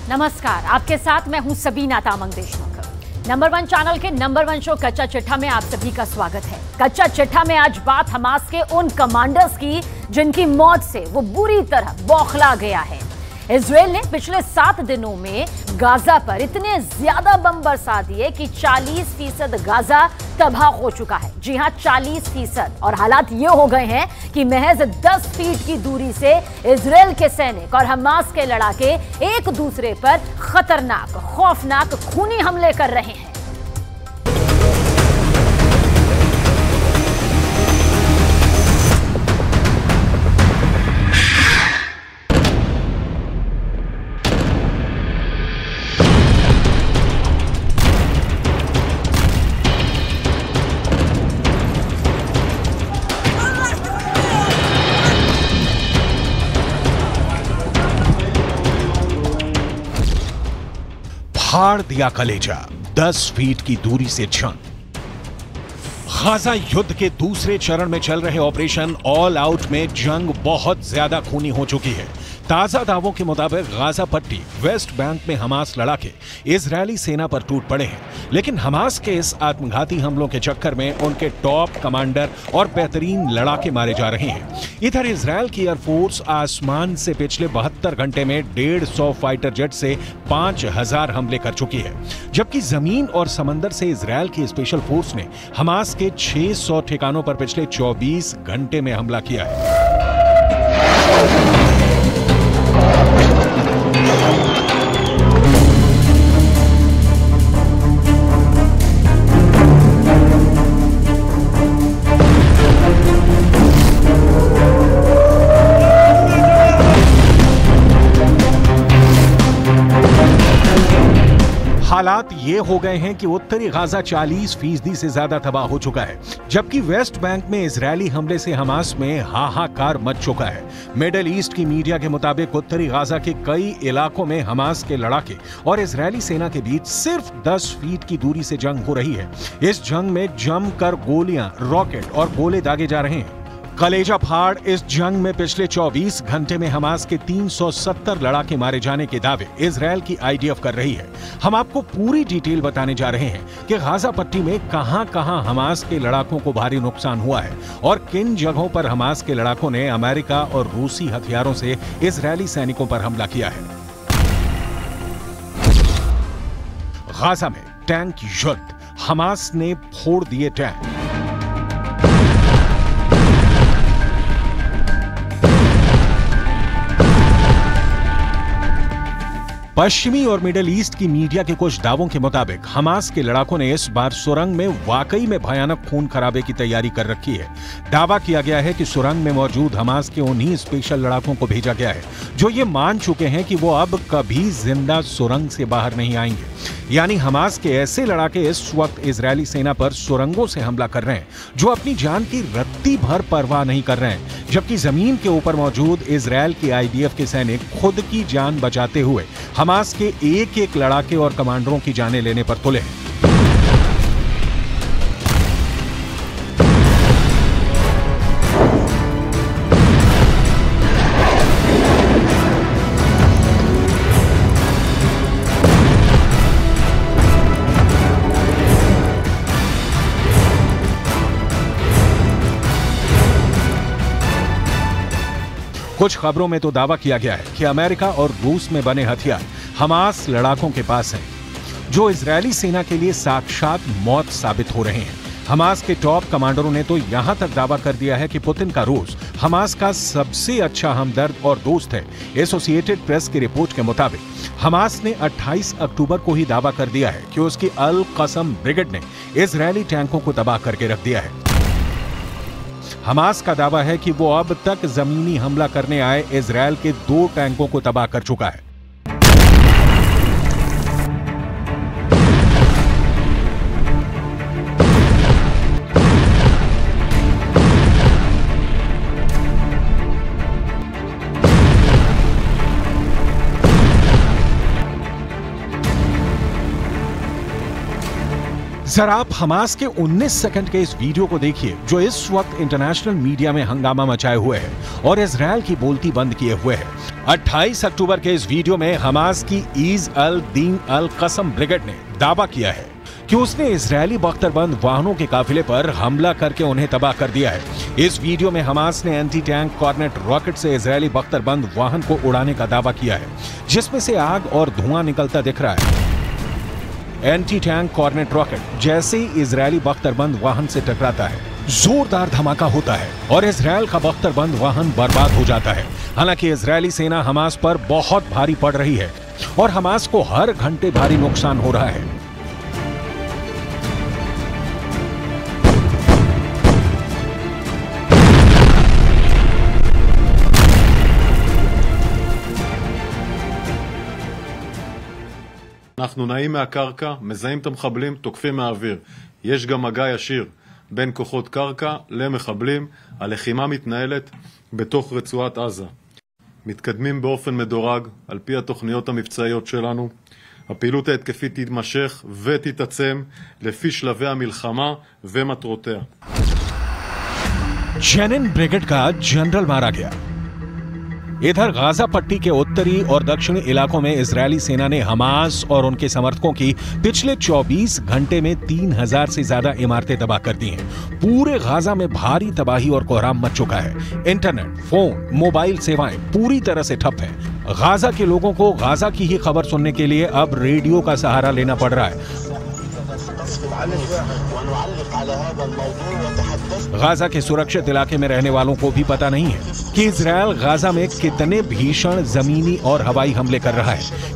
नमस्कार, आपके साथ मैं हूं सबीना तामंग देशमुख। नंबर 1 चैनल के नंबर 1 शो कच्चा चिट्ठा में आप सभी का स्वागत है। कच्चा चिट्ठा में आज बात हमास के उन कमांडर्स की जिनकी मौत से वो बुरी तरह बौखला गया है। इजराइल ने पिछले 7 दिनों में गाजा पर इतने ज्यादा बम बरसा दिए कि 40% गाजा तबाह हो चुका है। जी हां, 40%। और हालात ये हो गए हैं कि महज 10 फीट की दूरी से इजराइल के सैनिक और हमास के लड़ाके एक दूसरे पर खतरनाक, खौफनाक, खूनी हमले कर रहे हैं। फाड़ दिया कलेजा, 10 फीट की दूरी से जंग। गाजा युद्ध के दूसरे चरण में चल रहे ऑपरेशन ऑल आउट में जंग बहुत ज्यादा खूनी हो चुकी है। ताजा दावों के मुताबिक गाजा पट्टी वेस्ट बैंक में हमास लड़ाके इजरायली सेना पर टूट पड़े हैं, लेकिन हमास के इस आत्मघाती हमलों के चक्कर में उनके टॉप कमांडर और बेहतरीन लड़ाके मारे जा रहे हैं। इधर इजरायल की एयरफोर्स आसमान से पिछले 72 घंटे में 150 फाइटर जेट से 5000 हमले कर चुकी है, जबकि जमीन और समंदर से इजरायल की स्पेशल फोर्स ने हमास के 600 ठिकानों पर पिछले 24 घंटे में हमला किया है। हालात ये हो गए हैं कि उत्तरी गाजा 40% से ज्यादा तबाह हो चुका है, जबकि वेस्ट बैंक में इजरायली हमले से हमास में हाहाकार मच चुका है। मिडिल ईस्ट की मीडिया के मुताबिक उत्तरी गाजा के कई इलाकों में हमास के लड़ाके और इजरायली सेना के बीच सिर्फ 10 फीट की दूरी से जंग हो रही है। इस जंग में जमकर गोलियां, रॉकेट और गोले दागे जा रहे हैं। कलेजा फाड़ इस जंग में पिछले 24 घंटे में हमास के 370 लड़ाके मारे जाने के दावे इजरायल की आईडीएफ कर रही है। हम आपको पूरी डिटेल बताने जा रहे हैं कि गाजा पट्टी में कहां-कहां हमास के लड़ाकों को भारी नुकसान हुआ है और किन जगहों पर हमास के लड़ाकों ने अमेरिका और रूसी हथियारों से इजरायली सैनिकों पर हमला किया है। गाजा में टैंक युद्ध, हमास ने फोड़ दिए टैंक। पश्चिमी और मिडिल ईस्ट की मीडिया के कुछ दावों के मुताबिक हमास के लड़ाकों ने इस बार सुरंग में वाकई में भयानक खून खराबे की तैयारी कर रखी है। दावा किया गया है कि सुरंग में मौजूद हमास के उन्हीं स्पेशल लड़ाकों को भेजा गया है जो ये मान चुके हैं कि वो अब कभी जिंदा सुरंग से बाहर नहीं आएंगे। यानी हमास के ऐसे लड़ाके इस वक्त इजरायली सेना पर सुरंगों से हमला कर रहे हैं जो अपनी जान की रत्ती भर परवाह नहीं कर रहे हैं, जबकि जमीन के ऊपर मौजूद इजरायल के आईडीएफ के सैनिक खुद की जान बचाते हुए हमास के एक-एक लड़ाके और कमांडरों की जानें लेने पर तुले हैं। कुछ खबरों में तो दावा किया गया है कि अमेरिका और रूस में बने हथियार हमास लड़ाकों के पास हैं, जो इजरायली सेना के लिए साक्षात मौत साबित हो रहे हैं। हमास के टॉप कमांडरों ने तो यहां तक दावा कर दिया है कि पुतिन का रूस हमास का सबसे अच्छा हमदर्द और दोस्त है। एसोसिएटेड प्रेस की रिपोर्ट के मुताबिक हमास ने 28 अक्टूबर को ही दावा कर दिया है कि उसकी अल कसम ब्रिगेड ने इजरायली टैंकों को तबाह करके रख दिया है। हमास का दावा है कि वो अब तक जमीनी हमला करने आए इजरायल के 2 टैंकों को तबाह कर चुका है। जरा आप हमास के 19 सेकंड के इस वीडियो को देखिए जो इस वक्त इंटरनेशनल मीडिया में हंगामा मचाए हुए है और इजराइल की बोलती बंद किए हुए है। 28 अक्टूबर के इस वीडियो में हमास की ईज अल दीन अल कसम ब्रिगेड ने दावा किया है कि उसने इजरायली बख्तरबंद वाहनों के काफिले पर हमला करके उन्हें तबाह कर दिया है। इस वीडियो में हमास ने एंटी टैंक कॉर्नेट रॉकेट से इजरायली बख्तरबंद वाहन को उड़ाने का दावा किया है, जिसमें से आग और धुआं निकलता दिख रहा है। एंटी टैंक कॉर्नेट रॉकेट जैसे ही इजरायली बख्तरबंद वाहन से टकराता है, जोरदार धमाका होता है और इजराइल का बख्तरबंद वाहन बर्बाद हो जाता है। हालांकि इजरायली सेना हमास पर बहुत भारी पड़ रही है और हमास को हर घंटे भारी नुकसान हो रहा है। אנחנו נעים מהקרקע, מזהים את המחבלים, תוקפים מהאוויר. יש גם מגע ישיר בין כוחות קרקע למחבלים. הלחימה מתנהלת בתוך רצועת עזה. מתקדמים באופן מדורג על פי התוכניות המבצעיות שלנו. הפעילות ההתקפית תתמשך ותתעצם לפי שלבי המלחמה ומטרותיה. जेनिन ब्रिगेड का जनरल मारा गया। इधर गाजा पट्टी के उत्तरी और दक्षिणी इलाकों में इजरायली सेना ने हमास और उनके समर्थकों की पिछले 24 घंटे में 3000 से ज्यादा इमारतें तबाह कर दी हैं। पूरे गाजा में भारी तबाही और कोहराम मच चुका है। इंटरनेट, फोन, मोबाइल सेवाएं पूरी तरह से ठप हैं। गाजा के लोगों को गाजा की ही खबर सुनने के लिए अब रेडियो का सहारा लेना पड़ रहा है। गाजा के सुरक्षित इलाके में रहने वालों को भी पता नहीं है कि इजरायल गाजा में कितने भीषण जमीनी और हवाई हमले कर रहा है।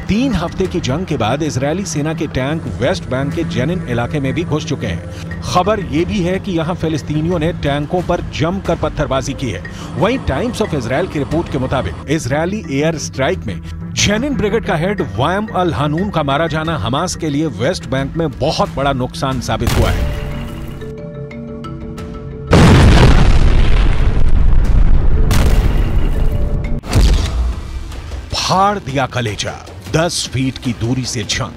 तीन हफ्ते की जंग के बाद इजरायली सेना के टैंक वेस्ट बैंक के जेनिन इलाके में भी घुस चुके हैं। खबर यह भी है कि यहां फिलिस्तीनियों ने टैंकों पर जमकर पत्थरबाजी की है। वहीं टाइम्स ऑफ इजराइल की रिपोर्ट के मुताबिक इजरायली एयर स्ट्राइक में जेनिन ब्रिगेड का हेड वायम अल हानून का मारा जाना हमास के लिए वेस्ट बैंक में बहुत बड़ा नुकसान साबित हुआ है। फाड़ दिया कलेजा, 10 फीट की दूरी से जंग।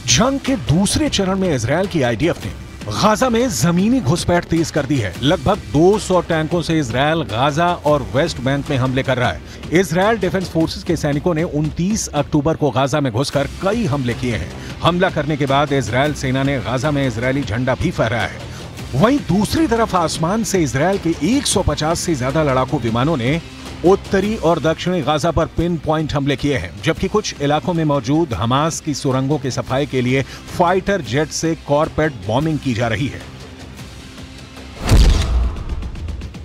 जंग के दूसरे चरण में इजरायल की आईडीएफ ने गाजा में जमीनी घुसपैठ तेज कर दी है। लगभग 200 टैंकों से इजरायल गाजा और वेस्ट बैंक में हमले कर रहा है। इजरायल डिफेंस फोर्सेस के सैनिकों ने 29 अक्टूबर को गाजा में घुसकर कई हमले किए हैं। हमला करने के बाद इजरायल सेना ने गाजा में इजरायली झंडा भी फहराया है। वहीं दूसरी तरफ आसमान से इजरायल के 150 से ज्यादा लड़ाकू विमानों ने उत्तरी और दक्षिणी गाजा पर पिन पॉइंट हमले किए हैं, जबकि कुछ इलाकों में मौजूद हमास की सुरंगों के सफाई के लिए फाइटर जेट से कॉर्पेट बॉम्बिंग की जा रही है।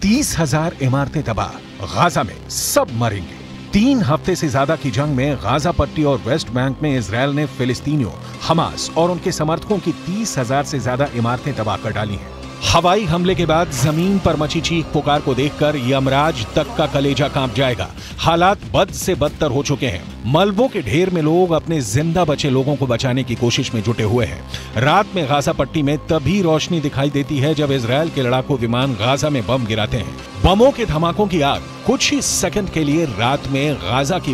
30,000 इमारतें तबाह, गाजा में सब मरेंगे। 3 हफ्ते से ज्यादा की जंग में गाजा पट्टी और वेस्ट बैंक में इजरायल ने फिलिस्तीनियों, हमास और उनके समर्थकों की 30,000 से ज्यादा इमारतें तबाह कर डाली हैं। हवाई हमले के बाद जमीन पर मची चीख पुकार को देखकर यमराज तक का कलेजा कांप जाएगा। हालात बद से बदतर हो चुके हैं। मलबों के ढेर में लोग अपने जिंदा बचे लोगों को बचाने की कोशिश में जुटे हुए हैं। रात में गाजा पट्टी में तभी रोशनी दिखाई देती है जब इजरायल के लड़ाकू विमान गाजा में बम गिराते हैं। बमों के धमाकों की आग कुछ ही सेकंड के लिए रात में गाजा की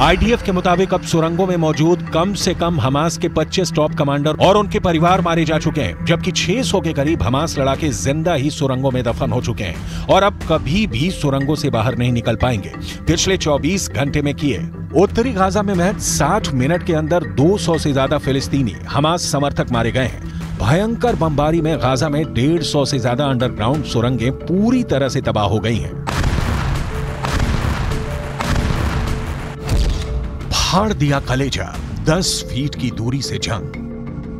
आईडीएफ के मुताबिक अब सुरंगों में मौजूद कम से कम हमास के 25 टॉप कमांडर और उनके परिवार मारे जा चुके हैं, जबकि 600 के करीब हमास लड़ाके जिंदा ही सुरंगों में दफन हो चुके हैं और अब कभी भी सुरंगों से बाहर नहीं निकल पाएंगे। पिछले 24 घंटे में किए उत्तरी गाजा में महज 60 मिनट के अंदर 200 से ज्यादा फिलिस्तीनी हमास समर्थक मारे गए हैं। भयंकर बमबारी में गाजा में 150 से ज्यादा अंडरग्राउंड सुरंगें पूरी तरह से तबाह हो गई हैं। फाड़ दिया कलेजा, 10 फीट की दूरी से जंग।